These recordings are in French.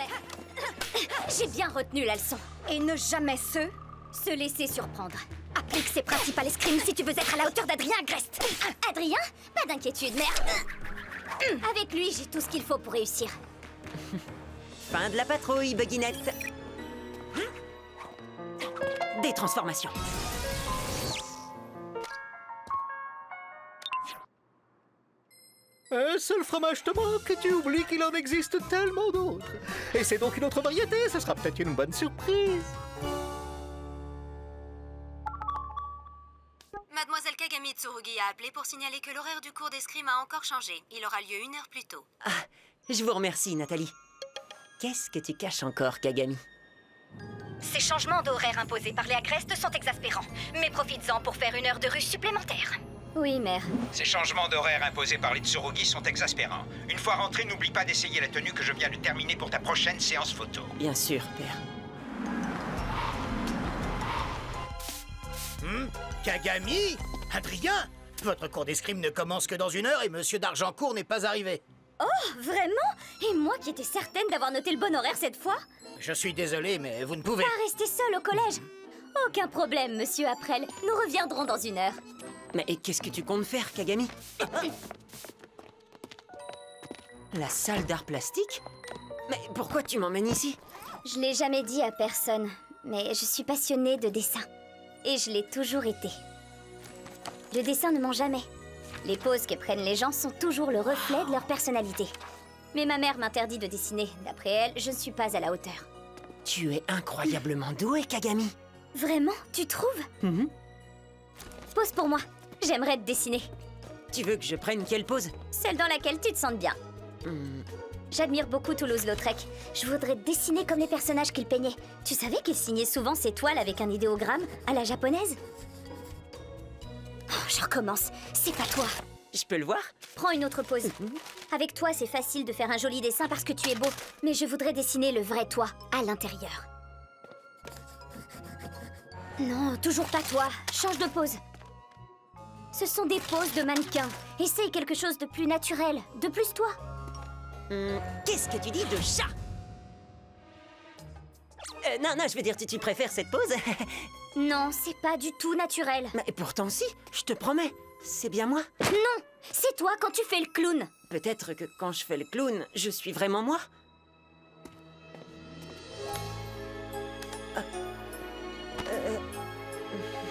jamais. J'ai bien retenu la leçon. Et ne jamais se laisser surprendre. Applique ces principes à l'escrime si tu veux être à la hauteur d'Adrien Agreste. Adrien? Pas d'inquiétude, merde. Avec lui, j'ai tout ce qu'il faut pour réussir. Fin de la patrouille, Buginette. Des transformations. Un seul fromage te manque et tu oublies qu'il en existe tellement d'autres. Et c'est donc une autre variété, ce sera peut-être une bonne surprise. Mademoiselle Kagami Tsurugi a appelé pour signaler que l'horaire du cours d'escrime a encore changé. Il aura lieu 1 heure plus tôt. Ah, je vous remercie, Nathalie. Qu'est-ce que tu caches encore, Kagami? Ces changements d'horaire imposés par les Agrestes sont exaspérants. Mais profites-en pour faire 1 heure de russe supplémentaire. Oui, mère. Ces changements d'horaire imposés par les Tsurugi sont exaspérants. Une fois rentré, n'oublie pas d'essayer la tenue que je viens de terminer pour ta prochaine séance photo. Bien sûr, père. Kagami? Adrien? Votre cours d'escrime ne commence que dans 1 heure et Monsieur d'Argencourt n'est pas arrivé. Oh, vraiment? Et moi qui étais certaine d'avoir noté le bon horaire cette fois? Je suis désolé, mais vous ne pouvez... Pas rester seul au collège. Aucun problème, monsieur Aprel. Nous reviendrons dans 1 heure. Mais qu'est-ce que tu comptes faire, Kagami? La salle d'art plastique? Mais pourquoi tu m'emmènes ici? Je l'ai jamais dit à personne, mais je suis passionnée de dessin. Et je l'ai toujours été. Le dessin ne ment jamais. Les poses que prennent les gens sont toujours le reflet de leur personnalité. Mais ma mère m'interdit de dessiner. D'après elle, je ne suis pas à la hauteur. Tu es incroyablement doué, Kagami. Vraiment? Tu trouves? Pose pour moi. J'aimerais te dessiner. Tu veux que je prenne quelle pose? Celle dans laquelle tu te sens bien. J'admire beaucoup Toulouse-Lautrec. Je voudrais te dessiner comme les personnages qu'il peignait. Tu savais qu'il signait souvent ses toiles avec un idéogramme à la japonaise? Oh, je recommence. C'est pas toi. Je peux le voir? Prends une autre pose. Avec toi, c'est facile de faire un joli dessin parce que tu es beau. Mais je voudrais dessiner le vrai toi, à l'intérieur. Non, toujours pas toi. Change de pose. Ce sont des poses de mannequin. Essaye quelque chose de plus naturel, de plus toi. Qu'est-ce que tu dis de chat? Non, je veux dire, tu préfères cette pose? Non, c'est pas du tout naturel. Mais pourtant si, je te promets, c'est bien moi. Non, c'est toi quand tu fais le clown. Peut-être que quand je fais le clown, je suis vraiment moi.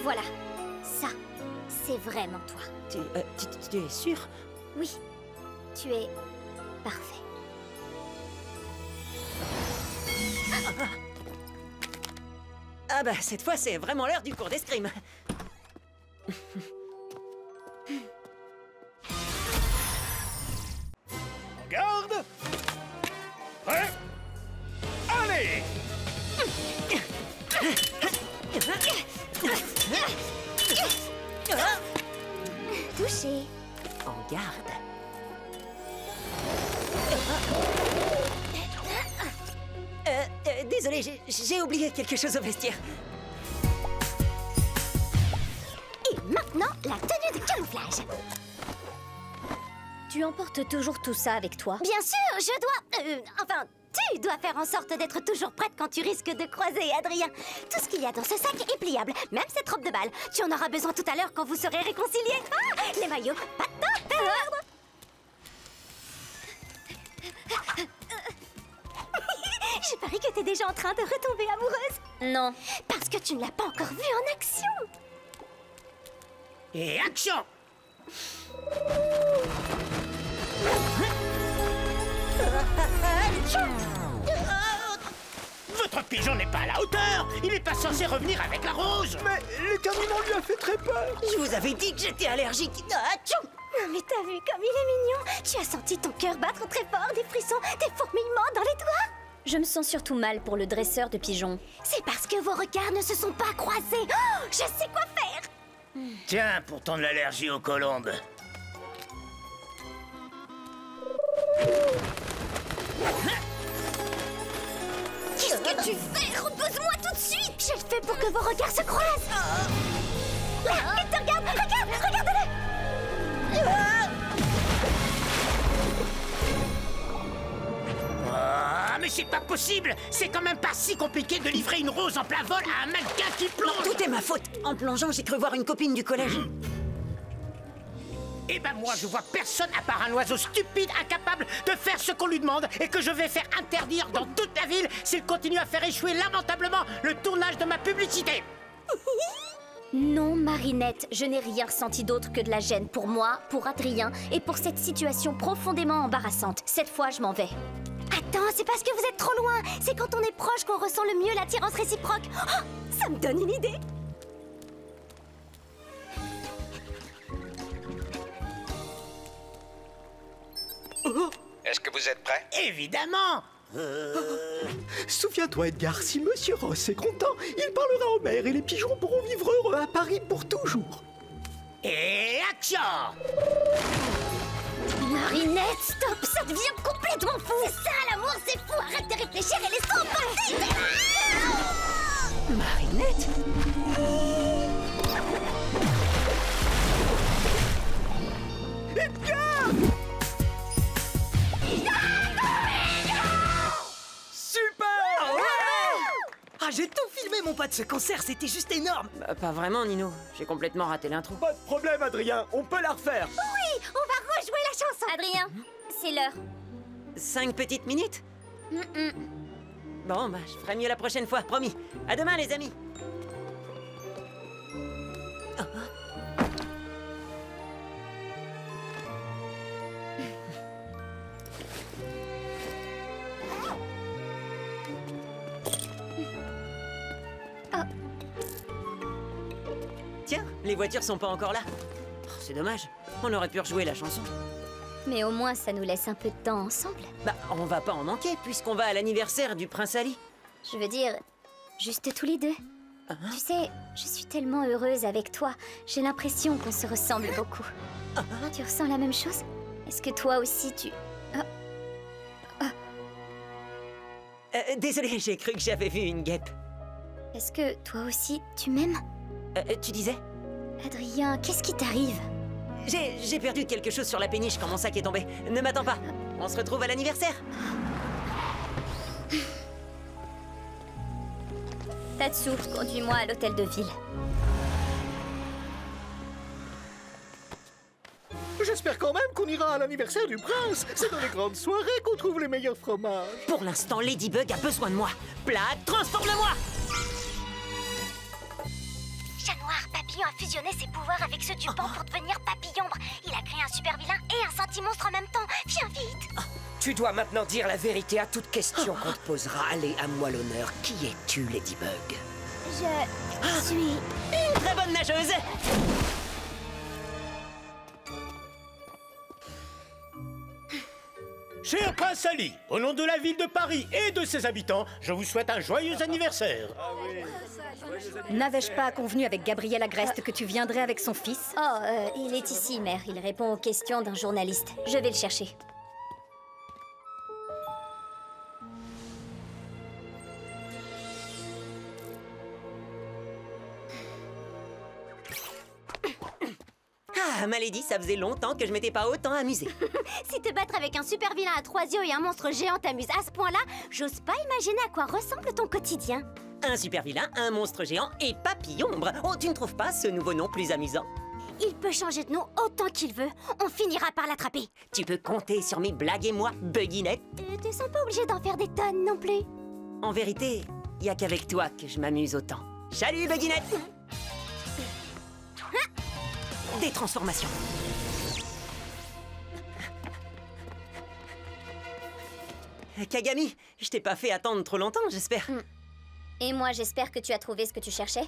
Voilà, ça, c'est vraiment toi. Tu es sûre? Oui, tu es parfait. Ah bah, cette fois, c'est vraiment l'heure du cours d'escrime. En garde! Prêt? Allez! Touché. En garde. Désolé, j'ai oublié quelque chose au vestiaire. Et maintenant, la tenue de camouflage. Tu emportes toujours tout ça avec toi? Bien sûr, je dois... enfin, tu dois faire en sorte d'être toujours prête quand tu risques de croiser Adrien. Tout ce qu'il y a dans ce sac est pliable, même cette robe de bal. Tu en auras besoin tout à l'heure quand vous serez réconciliés. Ah, les maillots, pas de temps à perdre. Je parie que t'es déjà en train de retomber amoureuse. Non. Parce que tu ne l'as pas encore vue en action. Et action! Votre pigeon n'est pas à la hauteur! Il n'est pas censé revenir avec la rose! Mais l'éternuement lui a fait très peur. Je vous avais dit que j'étais allergique. Atchou! Non mais t'as vu comme il est mignon. Tu as senti ton cœur battre très fort, des frissons, des fourmillements dans les doigts. Je me sens surtout mal pour le dresseur de pigeons. C'est parce que vos regards ne se sont pas croisés. Oh, je sais quoi faire. Tiens, pour ton allergie aux colombes. Qu'est-ce que tu fais? Repose-moi tout de suite. Je le fais pour que vos regards se croisent. Là, il te regarde, regarde-le. Ah, mais mais c'est pas possible! C'est quand même pas si compliqué de livrer une rose en plein vol à un mannequin qui plonge! Tout est ma faute. En plongeant, j'ai cru voir une copine du collège. Eh ben moi, je vois personne à part un oiseau stupide, incapable de faire ce qu'on lui demande et que je vais faire interdire dans toute la ville s'il continue à faire échouer lamentablement le tournage de ma publicité. Non, Marinette, je n'ai rien ressenti d'autre que de la gêne pour moi, pour Adrien et pour cette situation profondément embarrassante. Cette fois, je m'en vais. Attends, c'est parce que vous êtes trop loin. C'est quand on est proche qu'on ressent le mieux l'attirance réciproque. Oh, ça me donne une idée. Est-ce que vous êtes prêts? Évidemment. Souviens-toi, Edgar, si Monsieur Ross est content, il parlera aux mères et les pigeons pourront vivre heureux à Paris pour toujours. Et action! Marinette, stop, ça devient complètement fou. C'est ça, l'amour, c'est fou. Arrête de réfléchir et laisse-toi passer. Marinette? Edgar! Ah, j'ai tout filmé, mon pote, ce concert, c'était juste énorme. Bah, pas vraiment, Nino. J'ai complètement raté l'intro. Pas de problème, Adrien, on peut la refaire. Oui, on va rejouer la chanson. Adrien, c'est l'heure. 5 petites minutes? Bon, bah, je ferai mieux la prochaine fois, promis. À demain, les amis. Tiens, les voitures sont pas encore là. Oh, c'est dommage. On aurait pu rejouer la chanson. Mais au moins, ça nous laisse un peu de temps ensemble. Bah, on va pas en manquer, puisqu'on va à l'anniversaire du prince Ali. Je veux dire, juste tous les deux. Tu sais, je suis tellement heureuse avec toi. J'ai l'impression qu'on se ressemble beaucoup. Tu ressens la même chose? Est-ce que toi aussi, tu... Désolé, j'ai cru que j'avais vu une guêpe. Est-ce que toi aussi, tu m'aimes? Tu disais? Adrien, qu'est-ce qui t'arrive? J'ai perdu quelque chose sur la péniche quand mon sac est tombé. Ne m'attends pas. On se retrouve à l'anniversaire. Tatsu, conduis-moi à l'hôtel de ville. J'espère quand même qu'on ira à l'anniversaire du prince. C'est dans les grandes soirées qu'on trouve les meilleurs fromages. Pour l'instant, Ladybug a besoin de moi. Plague, transforme-le-moi! Chat Noir, Papillon a fusionné ses pouvoirs avec ceux du pan pour devenir Papillombre. Il a créé un super vilain et un senti-monstre en même temps. Viens vite! Tu dois maintenant dire la vérité à toute question qu'on te posera. Allez, à moi l'honneur. Qui es-tu, Ladybug? Je suis... Une très bonne nageuse! Cher Prince Ali, au nom de la ville de Paris et de ses habitants, je vous souhaite un joyeux anniversaire. N'avais-je pas convenu avec Gabriel Agreste que tu viendrais avec son fils? Oh, il est ici, mère. Il répond aux questions d'un journaliste. Je vais le chercher. Ah, Malédie, ça faisait longtemps que je m'étais pas autant amusée. Si te battre avec un super vilain à 3 yeux et un monstre géant t'amuse à ce point-là, j'ose pas imaginer à quoi ressemble ton quotidien. Un super vilain, un monstre géant et Papillombre. Oh, tu ne trouves pas ce nouveau nom plus amusant? Il peut changer de nom autant qu'il veut. On finira par l'attraper. Tu peux compter sur mes blagues et moi, Buginette. Tu sens pas obligé d'en faire des tonnes non plus. En vérité, y a qu'avec toi que je m'amuse autant. Salut, Buginette! Des transformations. Kagami, je t'ai pas fait attendre trop longtemps, j'espère. Et moi, j'espère que tu as trouvé ce que tu cherchais.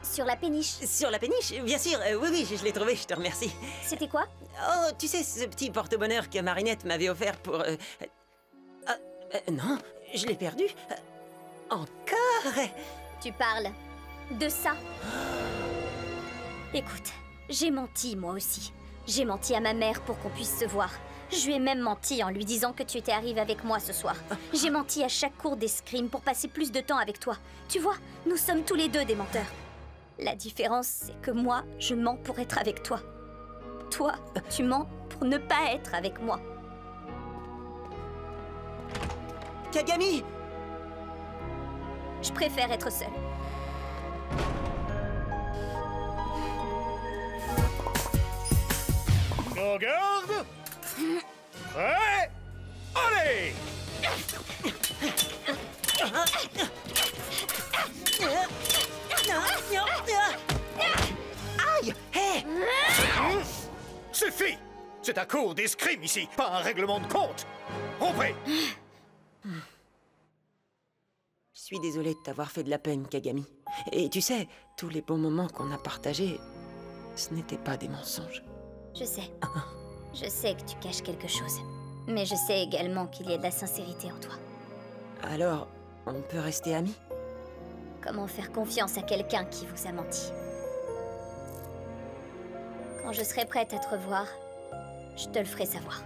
Sur la péniche. Sur la péniche, bien sûr. Oui, je l'ai trouvé, je te remercie. C'était quoi? Oh, tu sais, ce petit porte-bonheur que Marinette m'avait offert pour... non, je l'ai perdu. Encore? Tu parles de ça? Écoute, j'ai menti moi aussi. J'ai menti à ma mère pour qu'on puisse se voir. Je lui ai même menti en lui disant que tu étais arrivé avec moi ce soir. J'ai menti à chaque cours d'escrime pour passer plus de temps avec toi. Tu vois, nous sommes tous les deux des menteurs. La différence, c'est que moi, je mens pour être avec toi. Toi, tu mens pour ne pas être avec moi. Kagami! Je préfère être seule. Nos gardes. Prêt. Allez. Aïe! Hé! Suffit. C'est un cours d'escrime ici, pas un règlement de compte. Rompez. Je suis désolée de t'avoir fait de la peine, Kagami. Et tu sais, tous les bons moments qu'on a partagés, ce n'étaient pas des mensonges. Je sais. Je sais que tu caches quelque chose. Mais je sais également qu'il y a de la sincérité en toi. Alors, on peut rester amis? Comment faire confiance à quelqu'un qui vous a menti? Quand je serai prête à te revoir, je te le ferai savoir.